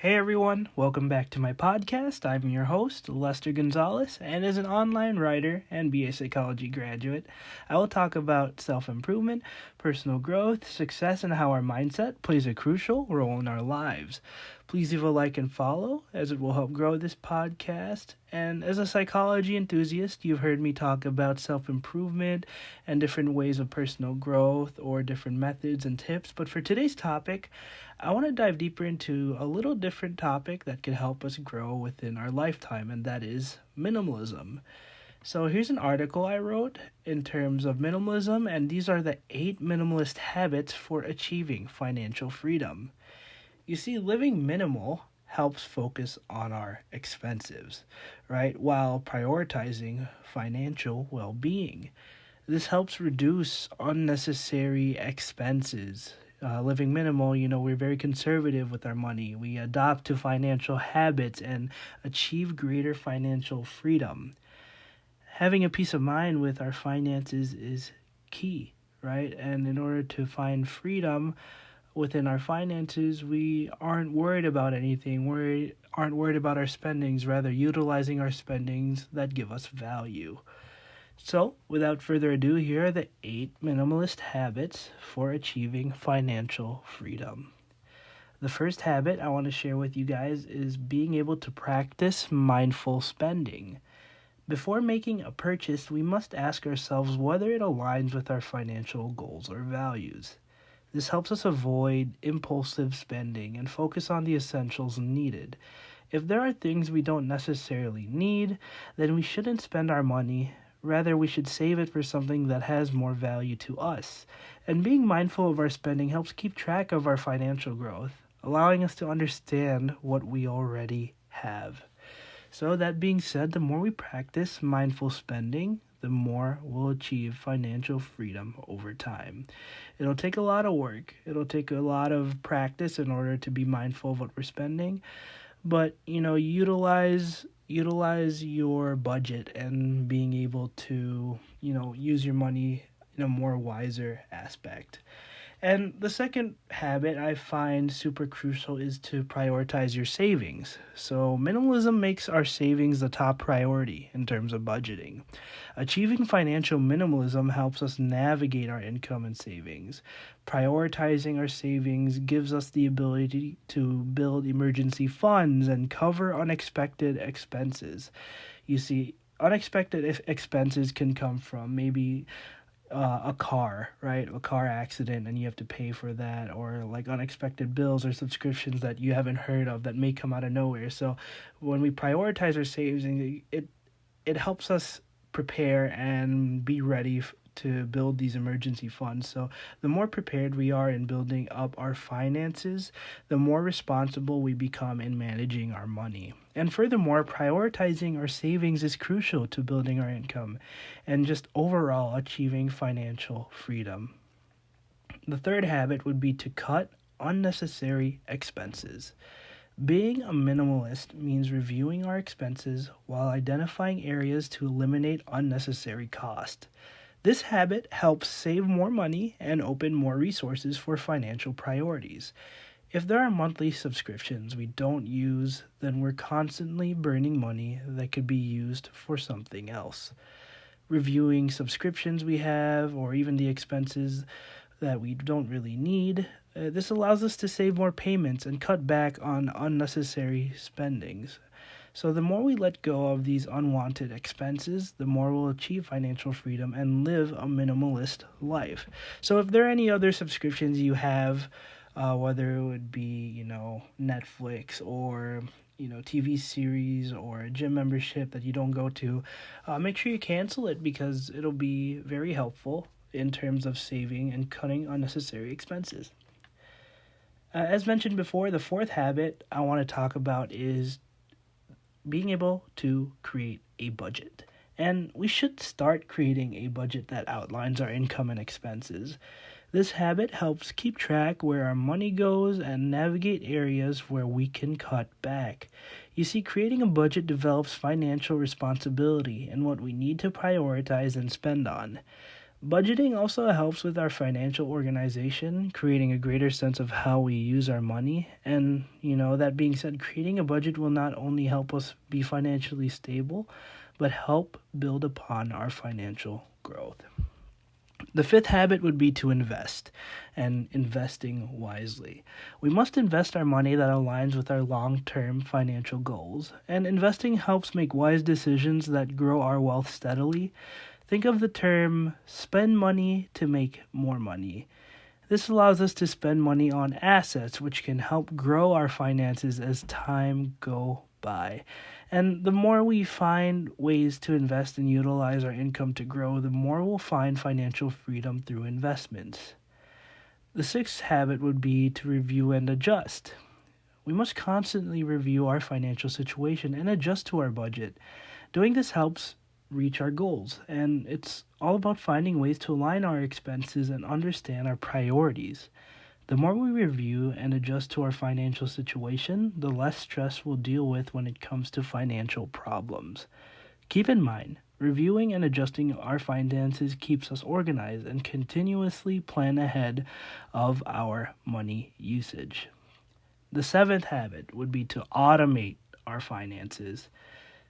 Hey everyone, welcome back to my podcast. I'm your host, Lester Gonzalez, and as an online writer and BA Psychology graduate, I will talk about self improvement, personal growth, success, and how our mindset plays a crucial role in our lives. Please leave a like and follow, as it will help grow this podcast. And as a psychology enthusiast, you've heard me talk about self improvement and different ways of personal growth or different methods and tips. But for today's topic, I want to dive deeper into a little different topic that could help us grow within our lifetime, and that is minimalism. So here's an article I wrote in terms of minimalism, and these are the 8 minimalist habits for achieving financial freedom. You see, living minimal helps focus on our expenses, right, while prioritizing financial well-being. This helps reduce unnecessary expenses. Living minimal, we're very conservative with our money. We adopt to financial habits and achieve greater financial freedom. Having a peace of mind with our finances is key, right? And in order to find freedom within our finances, we aren't worried about anything. We aren't worried about our spendings, rather utilizing our spendings that give us value. So, without further ado, here are the 8 minimalist habits for achieving financial freedom. The first habit I want to share with you guys is being able to practice mindful spending. Before making a purchase, we must ask ourselves whether it aligns with our financial goals or values. This helps us avoid impulsive spending and focus on the essentials needed. If there are things we don't necessarily need, then we shouldn't spend our money. Rather, we should save it for something that has more value to us. And being mindful of our spending helps keep track of our financial growth, allowing us to understand what we already have. So that being said, the more we practice mindful spending, the more we'll achieve financial freedom over time. It'll take a lot of work. It'll take a lot of practice in order to be mindful of what we're spending. But, utilize your budget and being able to, use your money in a more wiser aspect. And the second habit I find super crucial is to prioritize your savings. So minimalism makes our savings the top priority in terms of budgeting. Achieving financial minimalism helps us navigate our income and savings. Prioritizing our savings gives us the ability to build emergency funds and cover unexpected expenses. You see, unexpected expenses can come from maybe a car, right? A car accident and you have to pay for that, or like unexpected bills or subscriptions that you haven't heard of that may come out of nowhere. So when we prioritize our savings, it helps us prepare and be ready to build these emergency funds. So the more prepared we are in building up our finances, the more responsible we become in managing our money. And furthermore, prioritizing our savings is crucial to building our income and just overall achieving financial freedom. The third habit would be to cut unnecessary expenses. Being a minimalist means reviewing our expenses while identifying areas to eliminate unnecessary cost. This habit helps save more money and open more resources for financial priorities. If there are monthly subscriptions we don't use, then we're constantly burning money that could be used for something else. Reviewing subscriptions we have, or even the expenses that we don't really need, this allows us to save more payments and cut back on unnecessary spendings. So the more we let go of these unwanted expenses, the more we'll achieve financial freedom and live a minimalist life. So if there are any other subscriptions you have, whether it would be, Netflix or, TV series or a gym membership that you don't go to, make sure you cancel it because it'll be very helpful in terms of saving and cutting unnecessary expenses. As mentioned before, the fourth habit I want to talk about is being able to create a budget. And we should start creating a budget that outlines our income and expenses. This habit helps keep track where our money goes and navigate areas where we can cut back. You see, creating a budget develops financial responsibility and what we need to prioritize and spend on. Budgeting also helps with our financial organization, creating a greater sense of how we use our money. And, that being said, creating a budget will not only help us be financially stable, but help build upon our financial growth. The fifth habit would be to invest, and investing wisely. We must invest our money that aligns with our long term financial goals, and investing helps make wise decisions that grow our wealth steadily. Think of the term spend money to make more money. This allows us to spend money on assets, which can help grow our finances as time go by. And the more we find ways to invest and utilize our income to grow, the more we'll find financial freedom through investments. The sixth habit would be to review and adjust. We must constantly review our financial situation and adjust to our budget. Doing this helps reach our goals, and it's all about finding ways to align our expenses and understand our priorities. The more we review and adjust to our financial situation, the less stress we'll deal with when it comes to financial problems. Keep in mind, reviewing and adjusting our finances keeps us organized and continuously plan ahead of our money usage. The seventh habit would be to automate our finances.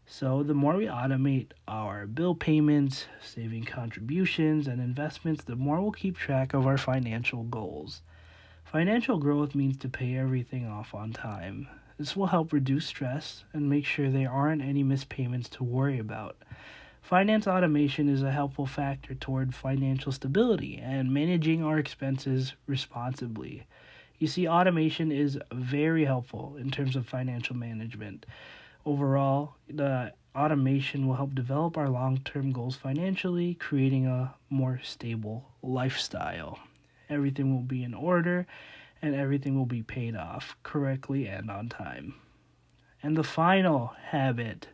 So the more we automate our bill payments, saving contributions, and investments, the more we'll keep track of our financial goals. Financial growth means to pay everything off on time. This will help reduce stress and make sure there aren't any missed payments to worry about. Finance automation is a helpful factor toward financial stability and managing our expenses responsibly. You see, automation is very helpful in terms of financial management. Overall, the automation will help develop our long-term goals financially, creating a more stable lifestyle. Everything will be in order, and everything will be paid off correctly and on time. And the final habit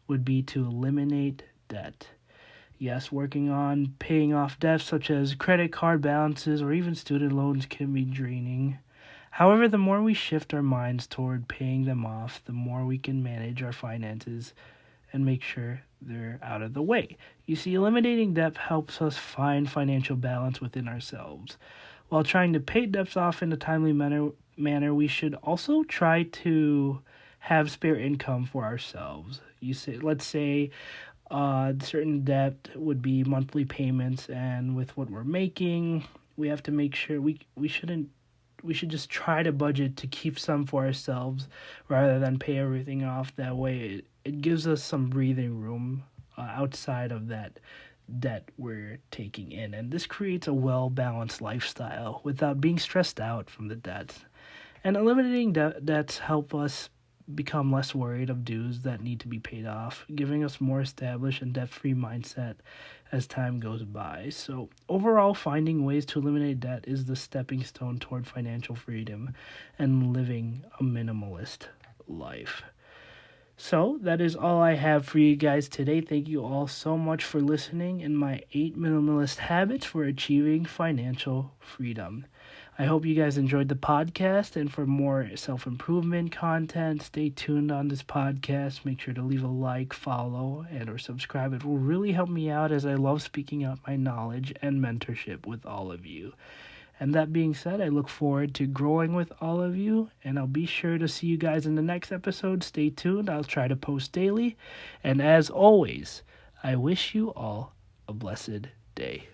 would be to eliminate debt. Yes, working on paying off debts such as credit card balances or even student loans can be draining. However, the more we shift our minds toward paying them off, the more we can manage our finances and make sure they're out of the way. You see, eliminating debt helps us find financial balance within ourselves. While trying to pay debts off in a timely manner, we should also try to have spare income for ourselves. Let's say certain debt would be monthly payments, and with what we're making, we have to make sure we should just try to budget to keep some for ourselves rather than pay everything off. That way it gives us some breathing room outside of that debt we're taking in. And this creates a well-balanced lifestyle without being stressed out from the debts. And eliminating debts help us become less worried of dues that need to be paid off, giving us more established and debt-free mindset as time goes by. So overall, finding ways to eliminate debt is the stepping stone toward financial freedom and living a minimalist life. So that is all I have for you guys today. Thank you all so much for listening in my 8 minimalist habits for achieving financial freedom. I hope you guys enjoyed the podcast, and for more self-improvement content, stay tuned on this podcast. Make sure to leave a like, follow, and or subscribe. It will really help me out as I love speaking out my knowledge and mentorship with all of you. And that being said, I look forward to growing with all of you, and I'll be sure to see you guys in the next episode. Stay tuned. I'll try to post daily. And as always, I wish you all a blessed day.